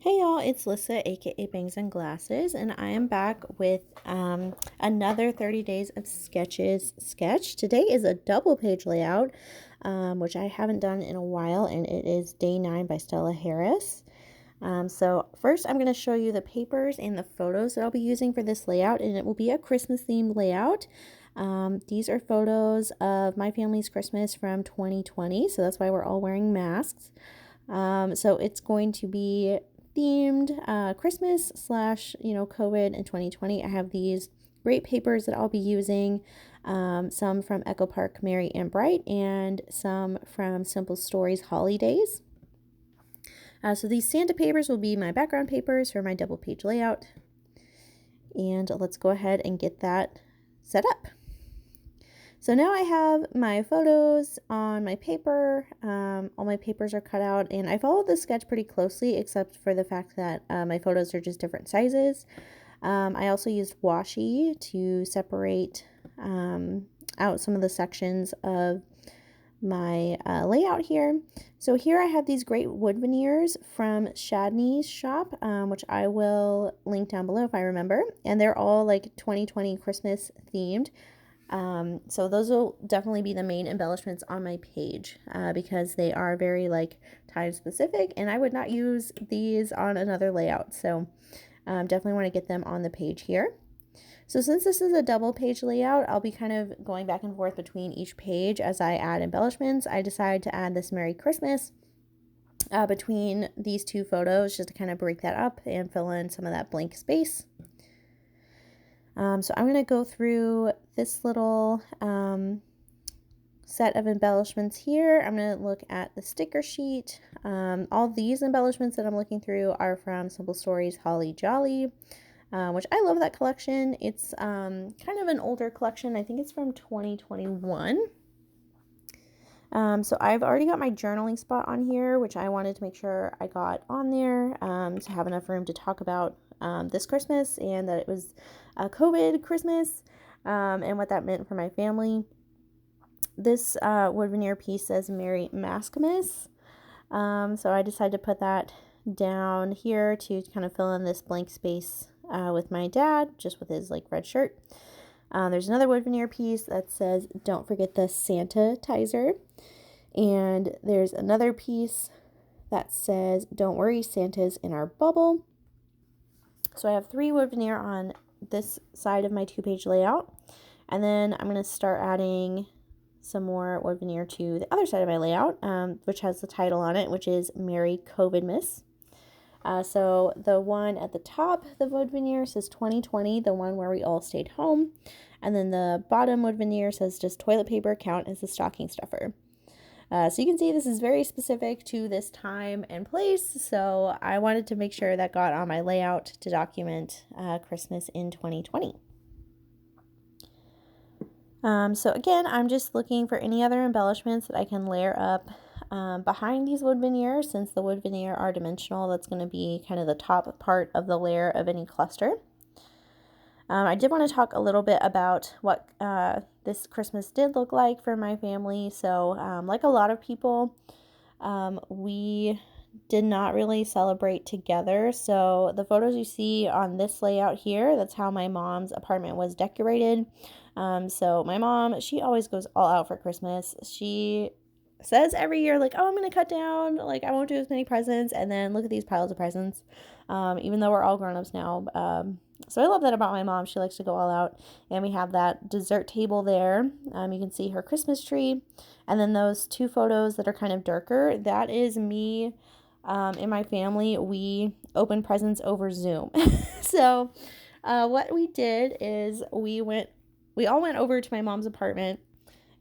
Hey y'all, it's Lissa, aka Bangs and Glasses, and I am back with another 30 Days of Sketches sketch. Today is a double page layout, which I haven't done in a while, and it is Day 9 by Stella Harris. So first I'm going to show you the papers and the photos that I'll be using for this layout, and it will be a Christmas themed layout. These are photos of my family's Christmas from 2020, so that's why we're all wearing masks. So it's going to be themed Christmas slash, COVID in 2020. I have these great papers that I'll be using, some from Echo Park Merry and Bright, and some from Simple Stories Holidays. So these Santa papers will be my background papers for my double page layout. And let's go ahead and get that set up. So now I have my photos on my paper. All my papers are cut out, and I followed the sketch pretty closely, except for the fact that my photos are just different sizes. I also used washi to separate out some of the sections of my layout here. So here I have these great wood veneers from Shadney's shop, which I will link down below if I remember. And they're all like 2020 Christmas themed. So those will definitely be the main embellishments on my page because they are very like time specific, and I would not use these on another layout. So definitely want to get them on the page here. So since this is a double page layout, I'll be kind of going back and forth between each page as I add embellishments. I decided to add this Merry Christmas between these two photos just to kind of break that up and fill in some of that blank space. So I'm going to go through this little set of embellishments here. I'm going to look at the sticker sheet. All these embellishments that I'm looking through are from Simple Stories Holly Jolly, which I love that collection. It's kind of an older collection. I think it's from 2021. So I've already got my journaling spot on here, which I wanted to make sure I got on there to have enough room to talk about this Christmas, and that it was a COVID Christmas and what that meant for my family. This wood veneer piece says Merry Maskmas, so I decided to put that down here to kind of fill in this blank space with my dad, just with his like red shirt. There's another wood veneer piece that says don't forget the Santa-tizer, and there's another piece that says don't worry, Santa's in our bubble. So I have 3 wood veneer on this side of my 2-page layout, and then I'm going to start adding some more wood veneer to the other side of my layout, which has the title on it, which is Merry COVIDmas. So the one at the top, the wood veneer says 2020, the one where we all stayed home. And then the bottom wood veneer says does toilet paper count as a stocking stuffer? So you can see this is very specific to this time and place. So I wanted to make sure that got on my layout to document Christmas in 2020. So again, I'm just looking for any other embellishments that I can layer up behind these wood veneers. Since the wood veneer are dimensional, that's going to be kind of the top part of the layer of any cluster. I did want to talk a little bit about what this Christmas did look like for my family. So like a lot of people, we did not really celebrate together. So the photos you see on this layout here, that's how my mom's apartment was decorated. So my mom, she always goes all out for Christmas. She says every year, like, oh, I'm going to cut down, like, I won't do as many presents, and then look at these piles of presents, even though we're all grown-ups now. So I love that about my mom. She likes to go all out, and we have that dessert table there. You can see her Christmas tree, and then those 2 photos that are kind of darker, that is me and my family. We open presents over Zoom. So what we did is we all went over to my mom's apartment,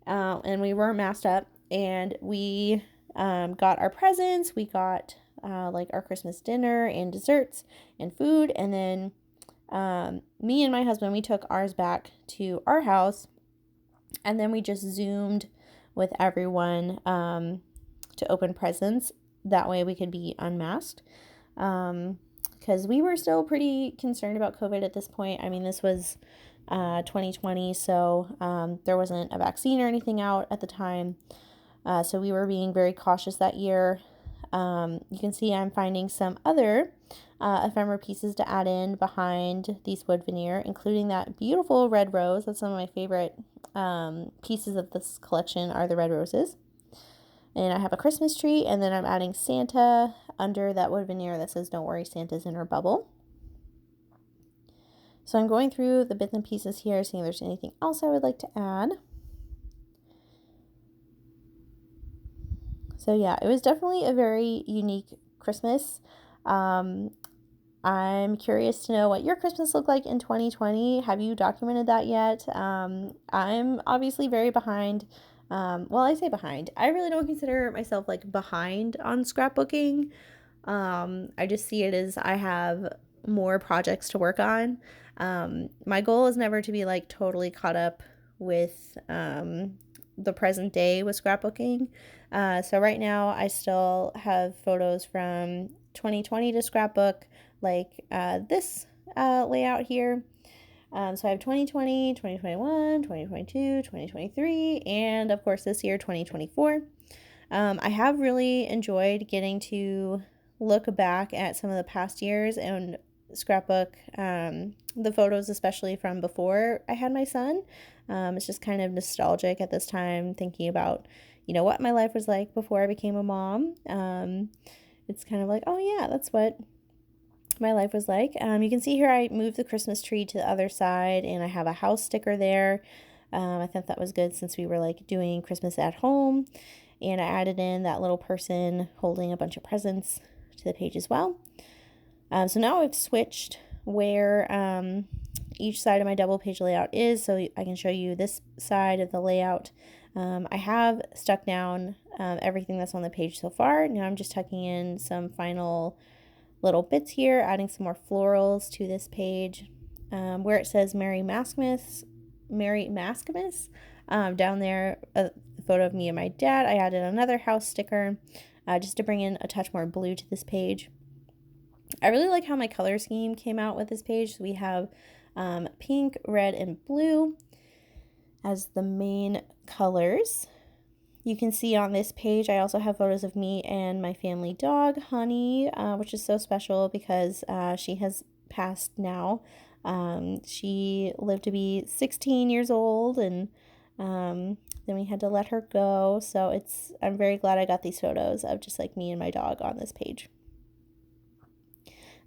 and we weren't masked up, and we got our presents. We got like our Christmas dinner and desserts and food, and then me and my husband, we took ours back to our house, and then we just Zoomed with everyone to open presents. That way we could be unmasked, because we were still pretty concerned about COVID at this point. I mean, this was 2020, so there wasn't a vaccine or anything out at the time. So we were being very cautious that year. You can see I'm finding some other ephemera pieces to add in behind these wood veneer, including that beautiful red rose. That's one of my favorite pieces of this collection are the red roses. And I have a Christmas tree, and then I'm adding Santa under that wood veneer that says, "Don't worry, Santa's in her bubble." So I'm going through the bits and pieces here, seeing if there's anything else I would like to add. So yeah, it was definitely a very unique Christmas. I'm curious to know what your Christmas looked like in 2020. Have you documented that yet? I'm obviously very behind. Well, I say behind. I really don't consider myself like behind on scrapbooking. I just see it as I have more projects to work on. My goal is never to be like totally caught up with the present day with scrapbooking. So right now I still have photos from 2020 to scrapbook, like this layout here. So I have 2020, 2021, 2022, 2023, and of course this year, 2024. I have really enjoyed getting to look back at some of the past years and scrapbook the photos, especially from before I had my son. It's just kind of nostalgic at this time, thinking about, what my life was like before I became a mom. It's kind of like, oh yeah, that's what my life was like. You can see here I moved the Christmas tree to the other side, and I have a house sticker there. I thought that was good since we were like doing Christmas at home. And I added in that little person holding a bunch of presents to the page as well. So now I've switched where each side of my double page layout is, so I can show you this side of the layout. I have stuck down everything that's on the page so far. Now I'm just tucking in some final little bits here, adding some more florals to this page. Where it says Merry Maskmas, down there, a photo of me and my dad, I added another house sticker just to bring in a touch more blue to this page. I really like how my color scheme came out with this page. So we have pink, red, and blue as the main colors. You can see on this page I also have photos of me and my family dog, Honey, which is so special because she has passed now. She lived to be 16 years old, and then we had to let her go. So I'm very glad I got these photos of just like me and my dog on this page.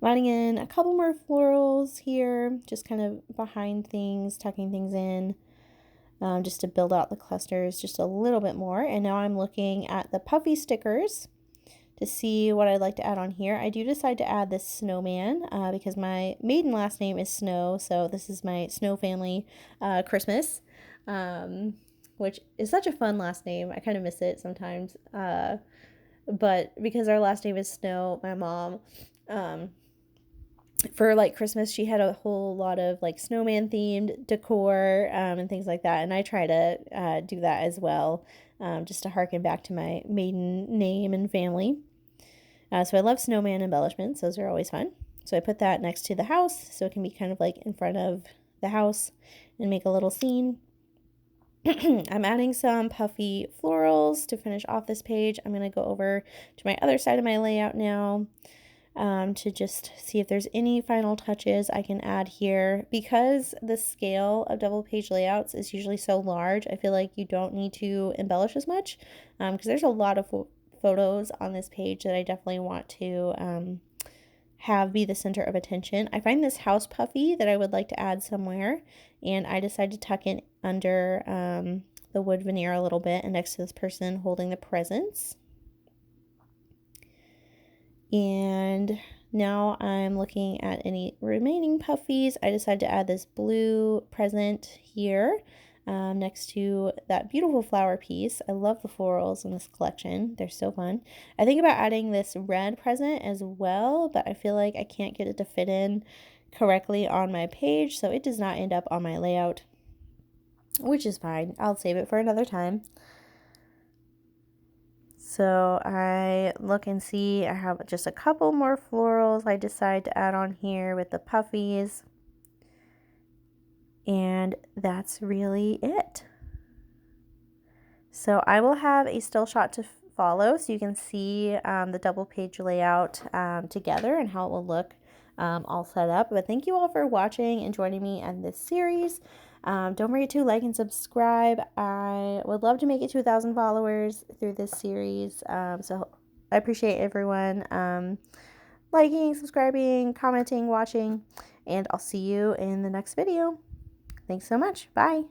I'm adding in a couple more florals here, just kind of behind things, tucking things in, just to build out the clusters just a little bit more. And now I'm looking at the puffy stickers to see what I'd like to add on here. I do decide to add this snowman because my maiden last name is Snow, so this is my Snow family Christmas, which is such a fun last name. I kind of miss it sometimes, but because our last name is Snow, my mom, for like Christmas, she had a whole lot of like snowman themed decor and things like that, and I try to do that as well, just to harken back to my maiden name and family. So I love snowman embellishments; those are always fun. So I put that next to the house, so it can be kind of like in front of the house and make a little scene. I'm adding some puffy florals to finish off this page. I'm going to go over to my other side of my layout now. To just see if there's any final touches I can add here. Because the scale of double page layouts is usually so large, I feel like you don't need to embellish as much, because there's a lot of photos on this page that I definitely want to have be the center of attention. I find this house puffy that I would like to add somewhere, and I decided to tuck in under the wood veneer a little bit and next to this person holding the presents. And now I'm looking at any remaining puffies. I decided to add this blue present here next to that beautiful flower piece. I love the florals in this collection. They're so fun. I think about adding this red present as well, but I feel like I can't get it to fit in correctly on my page, so it does not end up on my layout, which is fine. I'll save it for another time. So I look and see, I have just a couple more florals I decide to add on here with the puffies. And that's really it. So I will have a still shot to follow so you can see the double page layout together and how it will look all set up. But thank you all for watching and joining me in this series. Don't forget to like and subscribe. I would love to make it to 1,000 followers through this series. So I appreciate everyone liking, subscribing, commenting, watching, and I'll see you in the next video. Thanks so much. Bye.